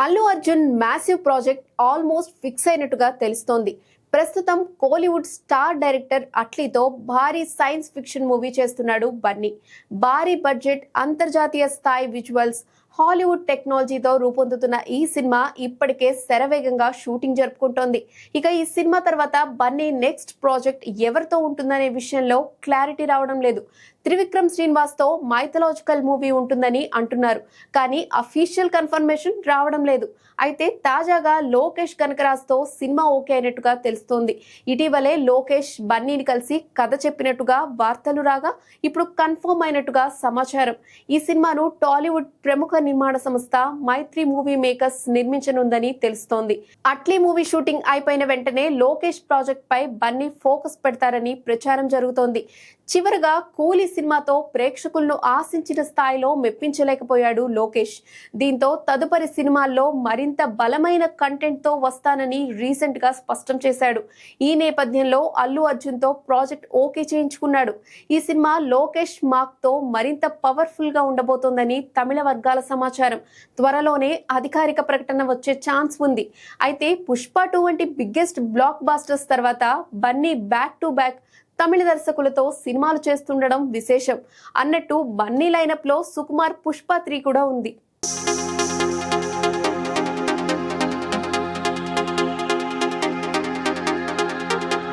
Allu Arjun massive project almost fix అయినట్టుగా తెలుస్తోంది. ప్రస్తుతం కోలీవుడ్ స్టార్ డైరెక్టర్ అట్లీతో భారీ సైన్స్ ఫిక్షన్ మూవీ చేస్తున్నాడు బన్నీ. భారీ బడ్జెట్, అంతర్జాతీయ స్థాయి విజువల్స్, హాలీవుడ్ టెక్నాలజీతో రూపొందుతున్న ఈ సినిమా ఇప్పటికే శరవేగంగా షూటింగ్ జరుపుకుంటోంది. ఇక ఈ సినిమా తర్వాత బన్నీ నెక్స్ట్ ప్రాజెక్ట్ ఎవరితో ఉంటుందనే విషయంలో క్లారిటీ రావడం లేదు. త్రివిక్రమ్ శ్రీనివాస్ తో మైథలాజికల్ మూవీ ఉంటుందని అంటున్నారు, కానీ అఫీషియల్ కన్ఫర్మేషన్ రావడం లేదు. అయితే తాజాగా లోకేష్ కనకరాజ్ తో సినిమా ఓకే అయినట్టుగా తెలుస్తోంది. ఇటీవలే లోకేష్ బన్నీని కలిసి కథ చెప్పినట్టుగా వార్తలు రాగా ఇప్పుడు కన్ఫర్మ్ అయినట్టుగా సమాచారం. ఈ సినిమాను టాలీవుడ్ ప్రముఖ నిర్మాణ సంస్థ మైత్రి మూవీ మేకర్స్ నిర్మించనుందని తెలుస్తోంది. అట్లీ మూవీ షూటింగ్ అయిపోయిన వెంటనే లోకేష్ ప్రాజెక్ట్ పై బన్నీ ఫోకస్ పెడతారని ప్రచారం జరుగుతోంది. చివరగా కూలీ సినిమాతో ప్రేక్షకులను ఆశించిన స్థాయిలో మెప్పించలేకపోయాడు లోకేష్. దీంతో తదుపరి సినిమాల్లో మరింత బలమైన కంటెంట్ తో వస్తానని రీసెంట్ గా స్పష్టం చేశాడు. ఈ నేపథ్యంలో అల్లు అర్జున్ తో ప్రాజెక్ట్ ఓకే చేయించుకున్నాడు. ఈ సినిమా లోకేష్ మార్క్ తో మరింత పవర్ఫుల్ గా ఉండబోతోందని తమిళ వర్గాల సమాచారం. త్వరలోనే అధికారిక ప్రకటన వచ్చే ఛాన్స్ ఉంది. అయితే పుష్ప 2 వంటి బిగ్గెస్ట్ బ్లాక్ బాస్టర్స్ తర్వాత బన్నీ బ్యాక్ టు బ్యాక్ తమిళ దర్శకులతో సినిమాలు చేస్తుండడం విశేషం. అన్నట్టు బన్నీ లైనప్ లో సుకుమార్ పుష్ప 3 కూడా ఉంది.